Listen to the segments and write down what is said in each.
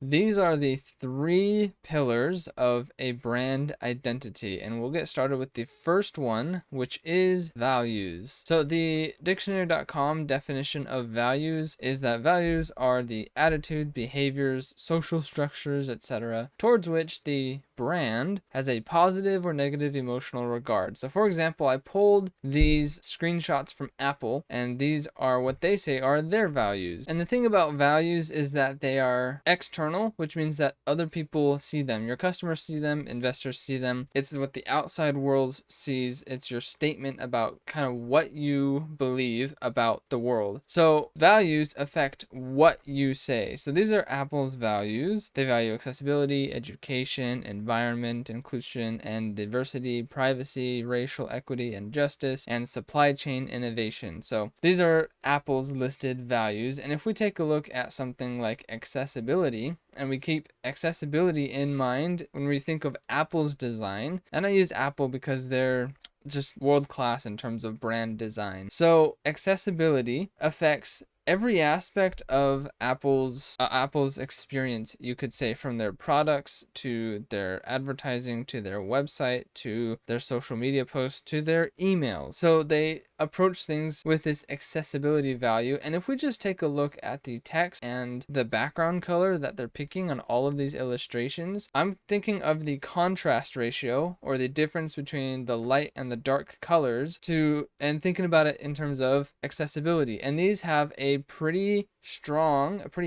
these are the three pillars of a brand identity, and we'll get started with the first one, which is values. So the dictionary.com definition of values is that values are the attitude, behaviors, social structures, etc., towards which the brand has a positive or negative emotional regard. So for example, I pulled these screenshots from Apple, and these are what they say are their values. And the thing about values is that they are external, which means that other people see them. Your customers see them, investors see them. It's what the outside world sees. It's your statement about kind of what you believe about the world. So values affect what you say. So these are Apple's values. They value accessibility, education, environment, inclusion, and diversity, privacy, racial equity and justice, and supply chain innovation. So these are Apple's listed values. And if we take a look at something like accessibility, and we keep accessibility in mind when we think of Apple's design, and I use Apple because they're just world class in terms of brand design. So accessibility affects every aspect of Apple's experience, you could say, from their products to their advertising to their website to their social media posts to their emails. So they approach things with this accessibility value. And if we just take a look at the text and the background color that they're picking on all of these illustrations, I'm thinking of the contrast ratio, or the difference between the light and the dark colors, and thinking about it in terms of accessibility. And these have a pretty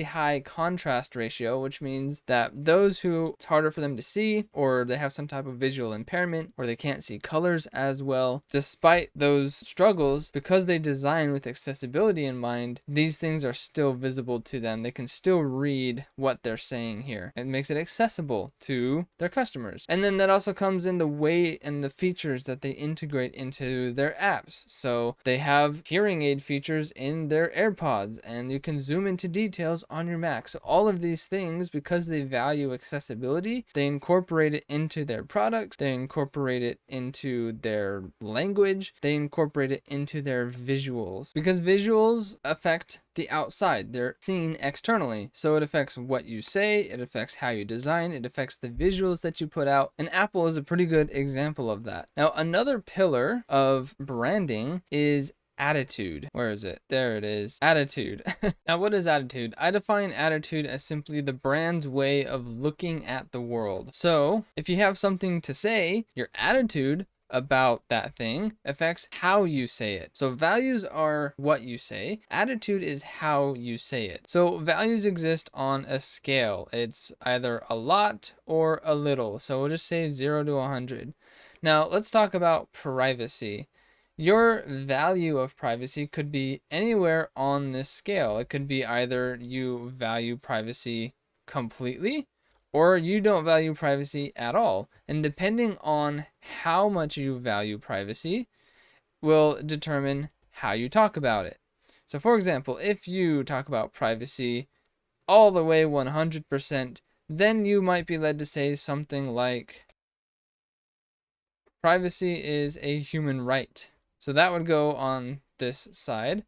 high contrast ratio, which means that those who it's harder for them to see, or they have some type of visual impairment, or they can't see colors as well, despite those struggles, because they design with accessibility in mind, these things are still visible to them. They can still read what they're saying here. It makes it accessible to their customers. And then that also comes in the way and the features that they integrate into their apps. So they have hearing aid features in their AirPods, and you can zoom into details on your Mac. So all of these things, because they value accessibility, they incorporate it into their products, they incorporate it into their language, they incorporate it into their visuals, because visuals affect the outside. They're seen externally. So it affects what you say, it affects how you design, it affects the visuals that you put out. And Apple is a pretty good example of that. Now, another pillar of branding is attitude. Where is it? There it is. Attitude. Now, what is attitude? I define attitude as simply the brand's way of looking at the world. So if you have something to say, your attitude about that thing affects how you say it. So values are what you say. Attitude is how you say it. So values exist on a scale. It's either a lot or a little. So we'll just say 0 to 100. Now let's talk about privacy. Your value of privacy could be anywhere on this scale. It could be either you value privacy completely, or you don't value privacy at all. And depending on how much you value privacy will determine how you talk about it. So for example, if you talk about privacy all the way 100%, then you might be led to say something like, privacy is a human right. So that would go on this side.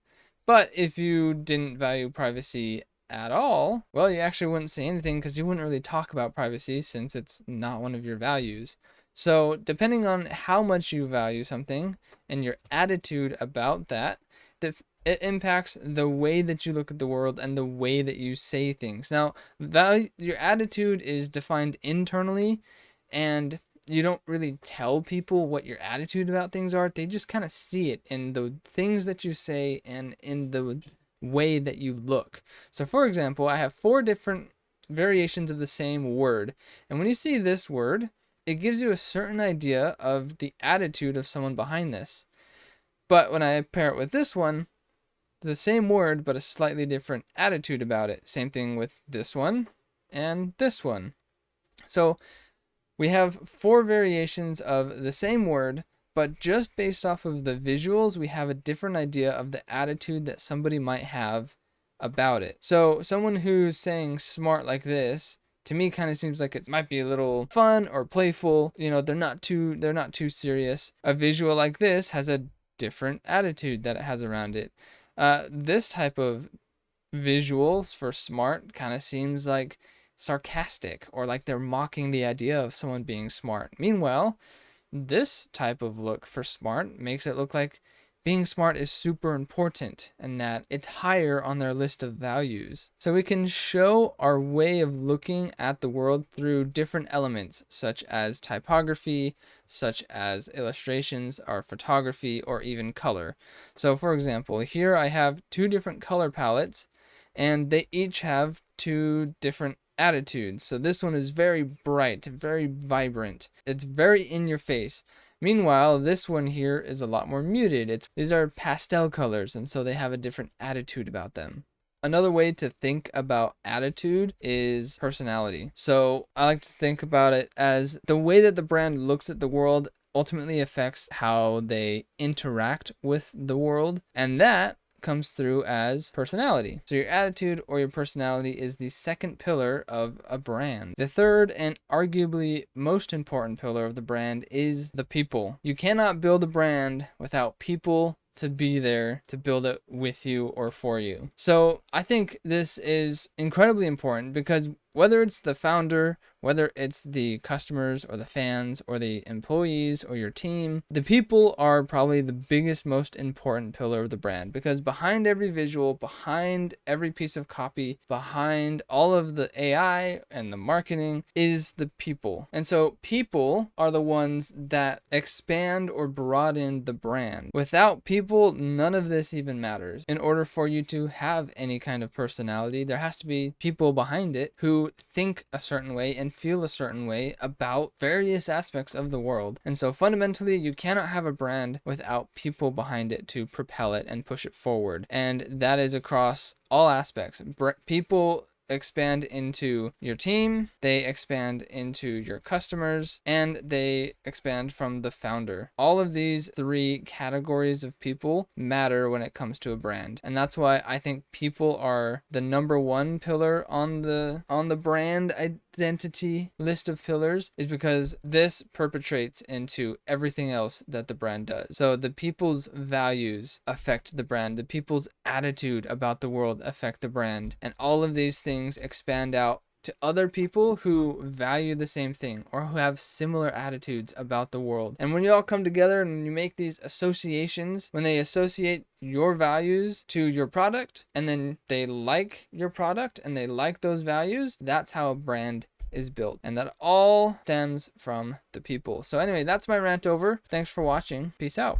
But if you didn't value privacy at all, well, you actually wouldn't say anything, because you wouldn't really talk about privacy since it's not one of your values. So depending on how much you value something and your attitude about that, it impacts the way that you look at the world and the way that you say things. Now, your attitude is defined internally, and you don't really tell people what your attitude about things are. They just kind of see it in the things that you say and in the way that you look. So for example, I have 4 different variations of the same word. And when you see this word, it gives you a certain idea of the attitude of someone behind this. But when I pair it with this one, the same word, but a slightly different attitude about it. Same thing with this one and this one. So we have 4 variations of the same word, but just based off of the visuals, we have a different idea of the attitude that somebody might have about it. So someone who's saying smart like this, to me, kind of seems like it might be a little fun or playful. You know, they're not too serious. A visual like this has a different attitude that it has around it. This type of visuals for smart kind of seems like sarcastic or like they're mocking the idea of someone being smart. Meanwhile, this type of look for smart makes it look like being smart is super important and that it's higher on their list of values. So we can show our way of looking at the world through different elements, such as typography, such as illustrations, or photography, or even color. So for example, here I have two different color palettes, and they each have two different attitudes. So this one is very bright, very vibrant. It's very in your face. Meanwhile, this one here is a lot more muted. These are pastel colors, and so they have a different attitude about them. Another way to think about attitude is personality. So I like to think about it as the way that the brand looks at the world ultimately affects how they interact with the world, and that comes through as personality. So your attitude or your personality is the second pillar of a brand. The third and arguably most important pillar of the brand is the people. You cannot build a brand without people to be there to build it with you or for you. So I think this is incredibly important because whether it's the founder, whether it's the customers or the fans or the employees or your team, the people are probably the biggest, most important pillar of the brand, because behind every visual, behind every piece of copy, behind all of the AI and the marketing is the people. And so people are the ones that expand or broaden the brand. Without people, none of this even matters. In order for you to have any kind of personality, there has to be people behind it who think a certain way and feel a certain way about various aspects of the world. And so fundamentally, you cannot have a brand without people behind it to propel it and push it forward. And that is across all aspects. People expand into your team, they expand into your customers, and they expand from the founder. All of these three categories of people matter when it comes to a brand. And that's why I think people are the number one pillar on the brand identity list of pillars, is because this perpetrates into everything else that the brand does. So the people's values affect the brand, the people's attitude about the world affect the brand, and all of these things expand out to other people who value the same thing or who have similar attitudes about the world. And when you all come together and you make these associations, when they associate your values to your product and then they like your product and they like those values, that's how a brand is built. And that all stems from the people. So anyway, that's my rant over. Thanks for watching. Peace out.